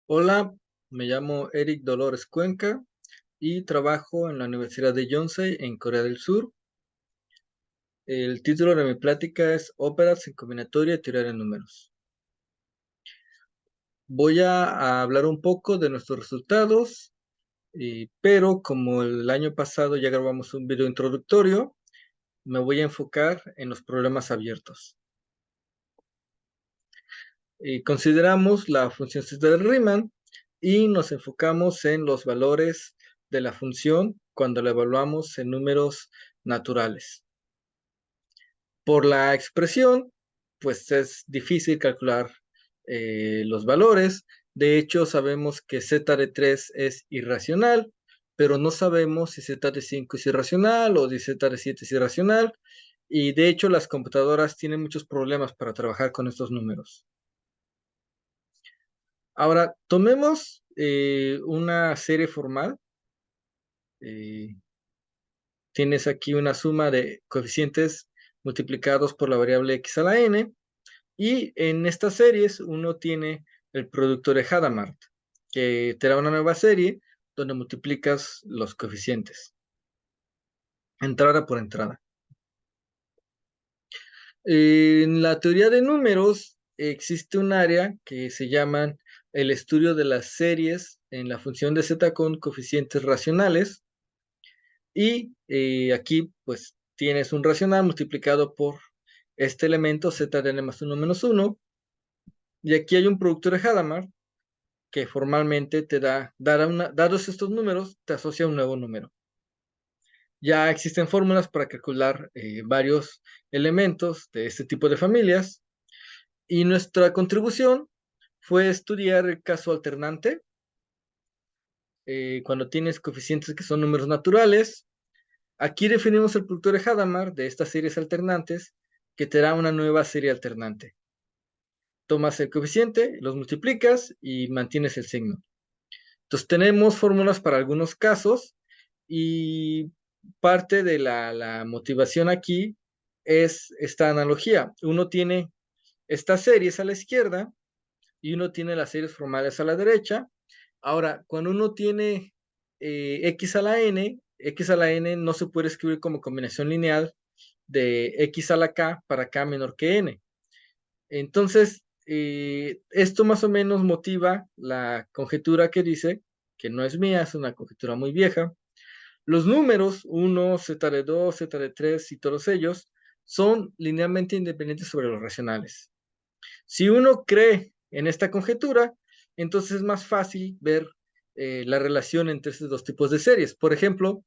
Hola, me llamo Eric Dolores Cuenca y trabajo en la Universidad de Yonsei en Corea del Sur. El título de mi plática es Óperas en combinatoria y teoría de números. Voy a hablar un poco de nuestros resultados, pero como el año pasado ya grabamos un video introductorio, me voy a enfocar en los problemas abiertos. Consideramos la función zeta de Riemann y nos enfocamos en los valores de la función cuando la evaluamos en números naturales. Por la expresión, pues es difícil calcular los valores. De hecho, sabemos que z de 3 es irracional, pero no sabemos si z de 5 es irracional o si z de 7 es irracional. Y de hecho, las computadoras tienen muchos problemas para trabajar con estos números. Ahora, tomemos una serie formal. Eh, Tienes aquí una suma de coeficientes multiplicados por la variable x a la n. Y en estas series uno tiene el producto de Hadamard, que te da una nueva serie donde multiplicas los coeficientes, entrada por entrada. En la teoría de números existe un área que se llama el estudio de las series en la función de z con coeficientes racionales. Y aquí pues tienes un racional multiplicado por este elemento z de n más 1 menos 1. Y aquí hay un producto de Hadamard que formalmente te dados estos números, te asocia un nuevo número. Ya existen fórmulas para calcular varios elementos de este tipo de familias, y nuestra contribución fue estudiar el caso alternante, cuando tienes coeficientes que son números naturales. Aquí definimos el producto de Hadamard de estas series alternantes, que te da una nueva serie alternante. Tomas el coeficiente, los multiplicas y mantienes el signo. Entonces tenemos fórmulas para algunos casos, y parte de la motivación aquí es esta analogía. Uno tiene estas series a la izquierda y uno tiene las series formales a la derecha. Ahora, cuando uno tiene x a la n no se puede escribir como combinación lineal de x a la k para k menor que n. Entonces, esto más o menos motiva la conjetura que dice, que no es mía, es una conjetura muy vieja. Los números 1, z de 2, z de 3 y todos ellos son linealmente independientes sobre los racionales. Si uno cree en esta conjetura, entonces es más fácil ver la relación entre estos dos tipos de series. Por ejemplo,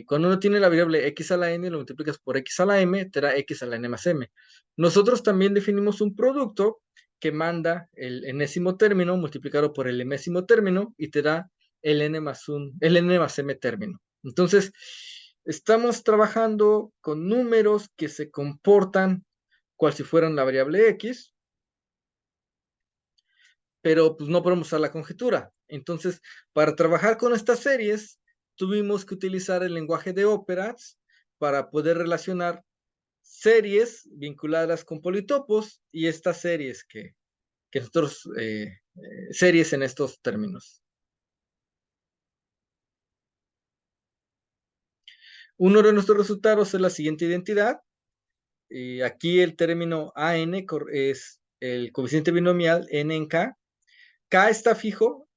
cuando uno tiene la variable x a la n, lo multiplicas por x a la m, te da x a la n más m. Nosotros también definimos un producto que manda el enésimo término multiplicado por el enésimo término y te da el n más m término. Entonces, estamos trabajando con números que se comportan cual si fueran la variable x, pero pues no podemos usar la conjetura. Entonces, para trabajar con estas series, tuvimos que utilizar el lenguaje de óperas para poder relacionar series vinculadas con politopos y estas series que nosotros, series en estos términos. Uno de nuestros resultados es la siguiente identidad. Aquí el término AN es el coeficiente binomial N en K. K está fijo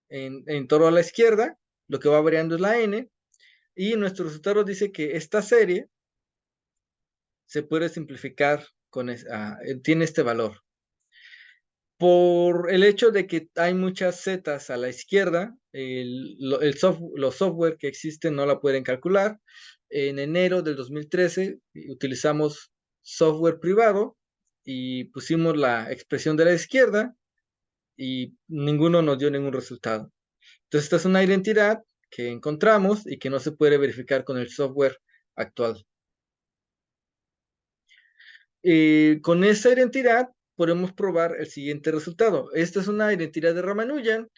en torno a la izquierda, lo que va variando es la N, y nuestro resultado dice que esta serie se puede simplificar tiene este valor. Por el hecho de que hay muchas zetas a la izquierda, los software que existen no la pueden calcular. En enero del 2013 utilizamos software privado y pusimos la expresión de la izquierda y ninguno nos dio ningún resultado. Entonces, esta es una identidad que encontramos y que no se puede verificar con el software actual. Con esa identidad podemos probar el siguiente resultado. Esta es una identidad de Ramanujan.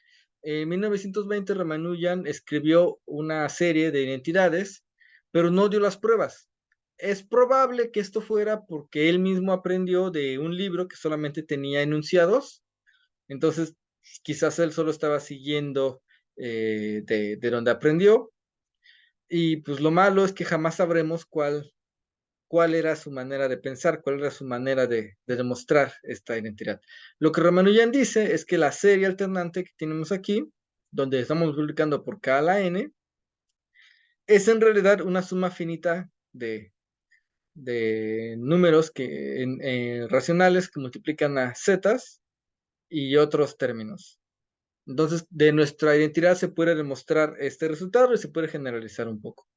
En 1920 Ramanujan escribió una serie de identidades, pero no dio las pruebas. Es probable que esto fuera porque él mismo aprendió de un libro que solamente tenía enunciados. Entonces quizás él solo estaba siguiendo de donde aprendió, y pues lo malo es que jamás sabremos cuál era su manera de pensar, cuál era su manera de demostrar esta identidad. Lo que Ramanujan dice es que la serie alternante que tenemos aquí, donde estamos multiplicando por k a la n, es en realidad una suma finita de números racionales que multiplican a zetas y otros términos. Entonces, de nuestra identidad se puede demostrar este resultado y se puede generalizar un poco.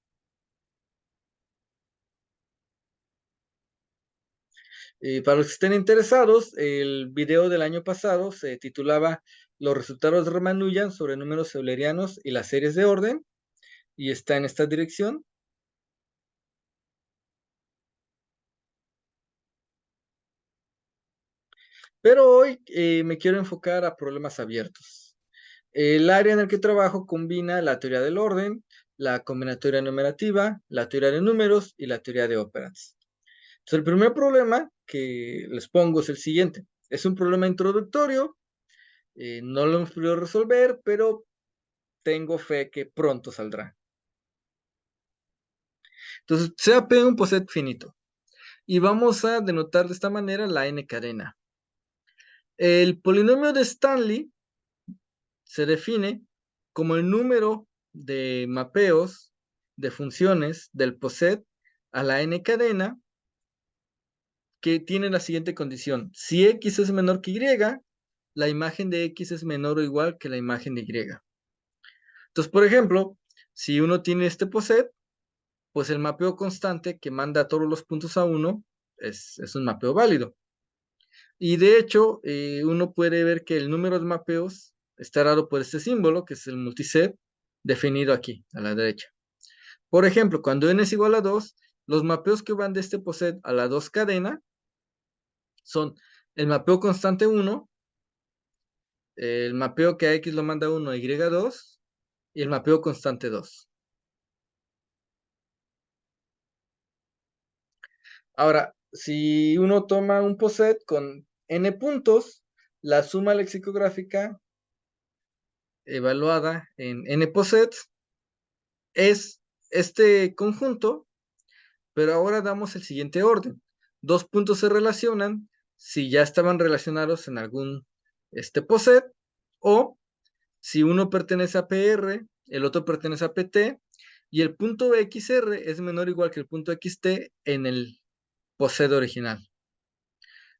Para los que estén interesados, el video del año pasado se titulaba Los resultados de Ramanujan sobre números eulerianos y las series de orden, y está en esta dirección. Pero hoy me quiero enfocar a problemas abiertos. El área en el que trabajo combina la teoría del orden, la combinatoria numerativa, la teoría de números y la teoría de óperas. Entonces, el primer problema que les pongo es el siguiente. Es un problema introductorio, no lo hemos podido resolver, pero tengo fe que pronto saldrá. Entonces, sea P un poset finito. Y vamos a denotar de esta manera la n cadena. El polinomio de Stanley se define como el número de mapeos de funciones del poset a la n cadena que tiene la siguiente condición. Si x es menor que y, la imagen de x es menor o igual que la imagen de y. Entonces, por ejemplo, si uno tiene este poset, pues el mapeo constante que manda todos los puntos a 1 es un mapeo válido. Y de hecho, uno puede ver que el número de mapeos está dado por este símbolo, que es el multiset, definido aquí, a la derecha. Por ejemplo, cuando n es igual a 2, los mapeos que van de este poset a la 2 cadena son el mapeo constante 1, el mapeo que a x lo manda 1 a y2, y el mapeo constante 2. Ahora, si uno toma un poset con n puntos, la suma lexicográfica evaluada en n posets es este conjunto, pero ahora damos el siguiente orden. Dos puntos se relacionan si ya estaban relacionados en algún poset, o si uno pertenece a PR, el otro pertenece a PT, y el punto XR es menor o igual que el punto XT en el poset original.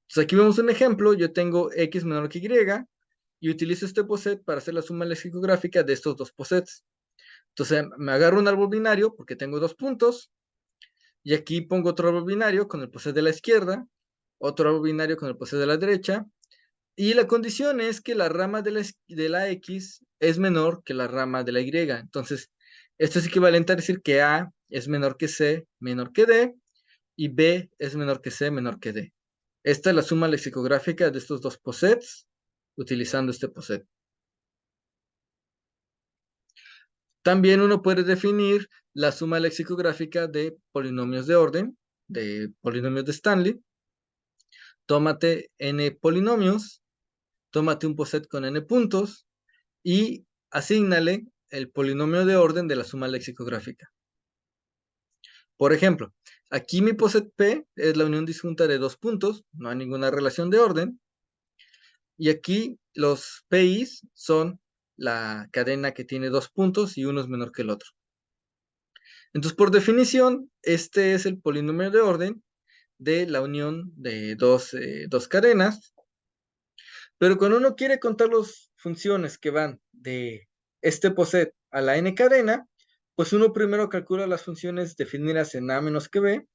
Entonces aquí vemos un ejemplo. Yo tengo X menor que Y utilizo este poset para hacer la suma lexicográfica de estos dos posets. Entonces me agarro un árbol binario porque tengo dos puntos, y aquí pongo otro árbol binario con el poset de la izquierda, otro árbol binario con el poset de la derecha, y la condición es que la rama de la X es menor que la rama de la Y. Entonces, esto es equivalente a decir que A es menor que C, menor que D, y B es menor que C, menor que D. Esta es la suma lexicográfica de estos dos posets, utilizando este poset. También uno puede definir la suma lexicográfica de polinomios de orden, de polinomios de Stanley. Tómate n polinomios, tómate un poset con n puntos y asígnale el polinomio de orden de la suma lexicográfica. Por ejemplo, aquí mi poset P es la unión disjunta de dos puntos, no hay ninguna relación de orden. Y aquí los PIs son la cadena que tiene dos puntos y uno es menor que el otro. Entonces, por definición, este es el polinomio de orden de la unión de dos cadenas. Pero cuando uno quiere contar las funciones que van de este poset a la n cadena, pues uno primero calcula las funciones definidas en a menos que b,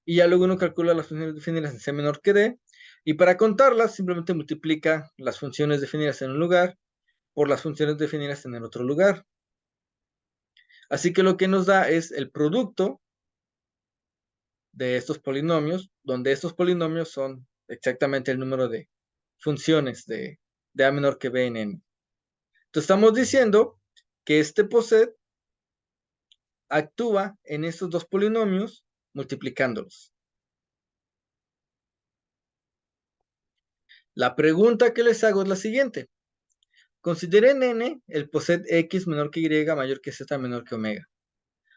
y ya luego uno calcula las funciones definidas en c menor que d, y para contarlas simplemente multiplica las funciones definidas en un lugar por las funciones definidas en el otro lugar. Así que lo que nos da es el producto de estos polinomios, donde estos polinomios son exactamente el número de funciones de a menor que b en n. Entonces estamos diciendo que este poset actúa en estos dos polinomios multiplicándolos. La pregunta que les hago es la siguiente. Consideren n el poset x menor que y mayor que z menor que omega.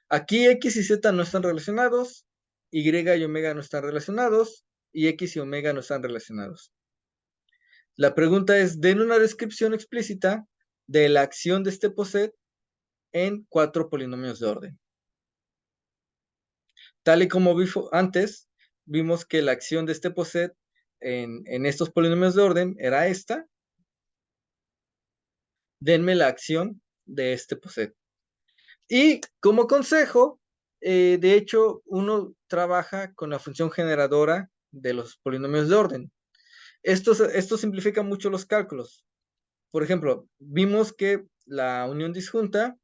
Aquí x y z no están relacionados, y y omega no están relacionados, y x y omega no están relacionados. La pregunta es, den una descripción explícita de la acción de este poset en 4 polinomios de orden. Tal y como antes, vimos que la acción de este poset en estos polinomios de orden era esta. Denme la acción de este poset. Y como consejo, de hecho, uno trabaja con la función generadora de los polinomios de orden. Esto simplifica mucho los cálculos. Por ejemplo, vimos que la unión disjunta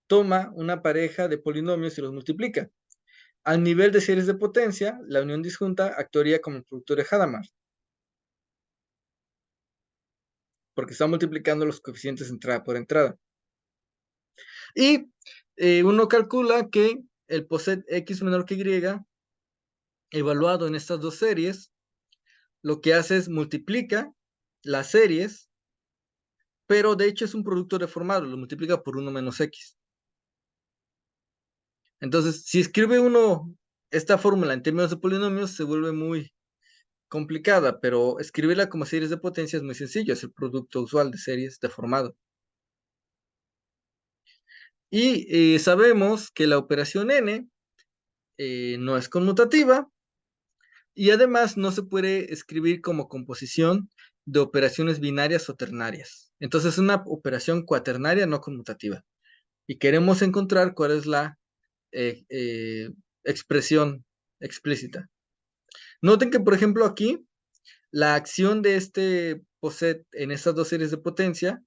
toma una pareja de polinomios y los multiplica. Al nivel de series de potencia, la unión disjunta actuaría como el producto de Hadamard, porque está multiplicando los coeficientes entrada por entrada. Y uno calcula que el poset x menor que y, evaluado en estas dos series, lo que hace es multiplica las series, pero de hecho es un producto deformado, lo multiplica por 1 menos x. Entonces, si escribe uno esta fórmula en términos de polinomios, se vuelve muy complicada, pero escribirla como series de potencia es muy sencillo, es el producto usual de series deformado. Y sabemos que la operación n no es conmutativa, y además no se puede escribir como composición de operaciones binarias o ternarias. Entonces es una operación cuaternaria no conmutativa. Y queremos encontrar cuál es la expresión explícita. Noten que, por ejemplo, aquí la acción de este poset en estas dos series de potencia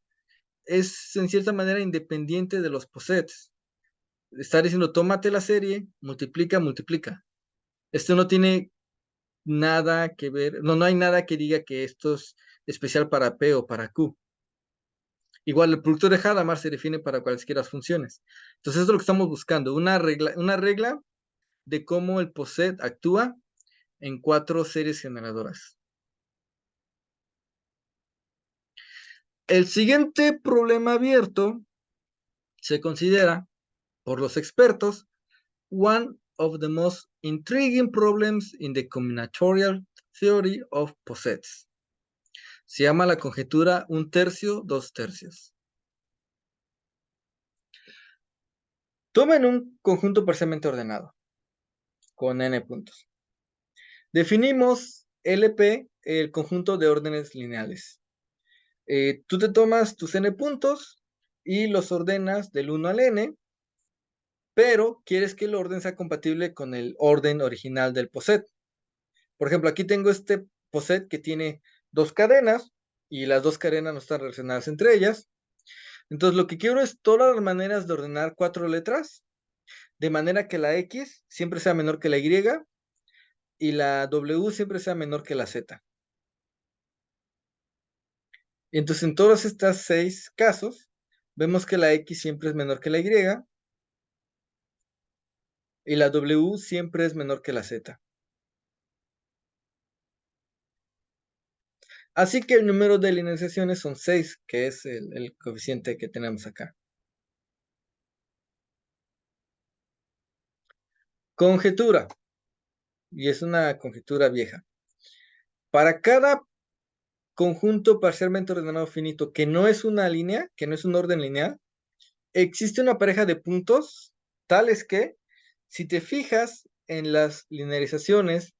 es en cierta manera independiente de los posets. Está diciendo, tómate la serie, multiplica, multiplica. Esto no tiene nada que ver, no hay nada que diga que esto es especial para P o para Q. Igual el producto de Hadamard se define para cualesquiera funciones. Entonces, eso es lo que estamos buscando, una regla de cómo el poset actúa en 4 series generadoras. El siguiente problema abierto se considera, por los expertos, one of the most intriguing problems in the combinatorial theory of posets. Se llama la conjetura 1/3, 2/3. Tomen un conjunto parcialmente ordenado, con n puntos. Definimos LP, el conjunto de órdenes lineales. Tú te tomas tus n puntos y los ordenas del 1 al n, pero quieres que el orden sea compatible con el orden original del poset. Por ejemplo, aquí tengo este poset que tiene 2 cadenas, y las 2 cadenas no están relacionadas entre ellas. Entonces, lo que quiero es todas las maneras de ordenar 4 letras, de manera que la X siempre sea menor que la Y, y la W siempre sea menor que la Z. Y entonces, en todos estos 6 casos, vemos que la X siempre es menor que la Y, y la W siempre es menor que la Z. Así que el número de linealizaciones son 6, que es el coeficiente que tenemos acá. Conjetura, y es una conjetura vieja. Para cada conjunto parcialmente ordenado finito que no es una línea, que no es un orden lineal, existe una pareja de puntos tales que, si te fijas en las linearizaciones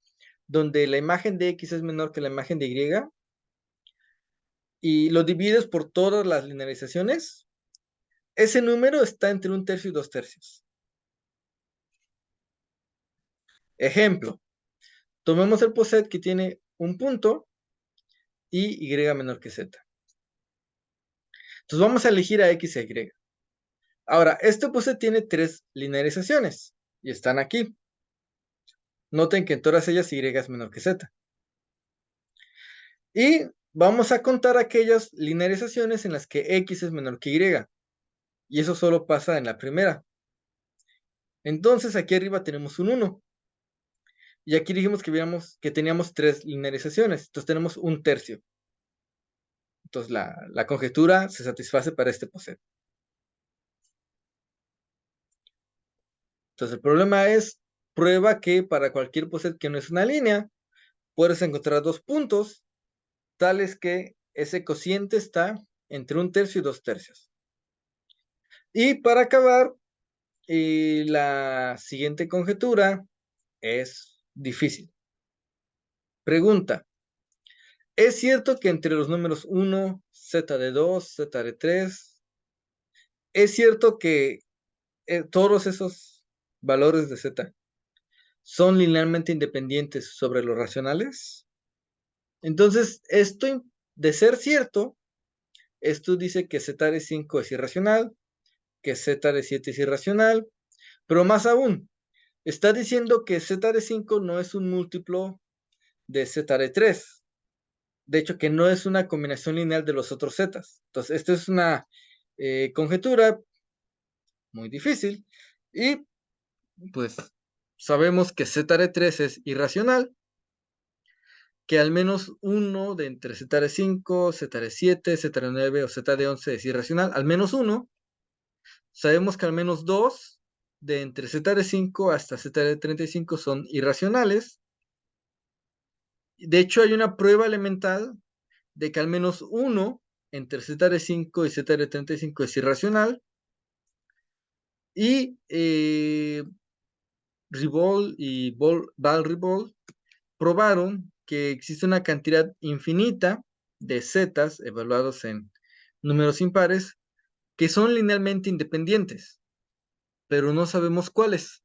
donde la imagen de X es menor que la imagen de Y, y lo divides por todas las linearizaciones, ese número está entre 1/3 y 2/3. Ejemplo, tomemos el poset que tiene un punto y Y menor que Z. Entonces vamos a elegir a X e Y. Ahora, este poset tiene 3 linearizaciones y están aquí. Noten que en todas ellas Y es menor que Z. Y vamos a contar aquellas linearizaciones en las que X es menor que Y. Y eso solo pasa en la primera. Entonces aquí arriba tenemos un 1. Y aquí dijimos que teníamos 3 linearizaciones. Entonces tenemos 1/3. Entonces la conjetura se satisface para este poset. Entonces el problema es, prueba que para cualquier poset que no es una línea, puedes encontrar dos puntos, tales que ese cociente está entre 1/3 y 2/3. Y para acabar, la siguiente conjetura es difícil. Pregunta: ¿es cierto que entre los números 1, z de 2, z de 3, es cierto que todos esos valores de z son linealmente independientes sobre los racionales? Entonces, esto, de ser cierto, esto dice que z de 5 es irracional, que z de 7 es irracional, pero más aún, está diciendo que z de 5 no es un múltiplo de z de 3. De hecho, que no es una combinación lineal de los otros zetas. Entonces, esto es una conjetura muy difícil. Y pues sabemos que z de 3 es irracional, que al menos uno de entre z de 5, z de 7, z de 9 o z de 11 es irracional, al menos uno. Sabemos que al menos dos de entre z de 5 hasta z de 35 son irracionales. De hecho, hay una prueba elemental de que al menos uno entre z de 5 y z de 35 es irracional. Y Ribol y Val-Ribol probaron que existe una cantidad infinita de zetas evaluados en números impares que son linealmente independientes, pero no sabemos cuáles.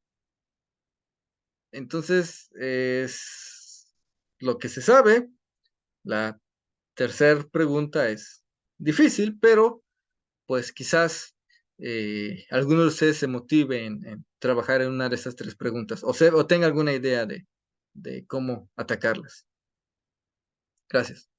Entonces, es lo que se sabe. La tercera pregunta es difícil, pero pues quizás alguno de ustedes se motive en trabajar en una de esas tres preguntas, o tenga alguna idea de cómo atacarlas. Gracias.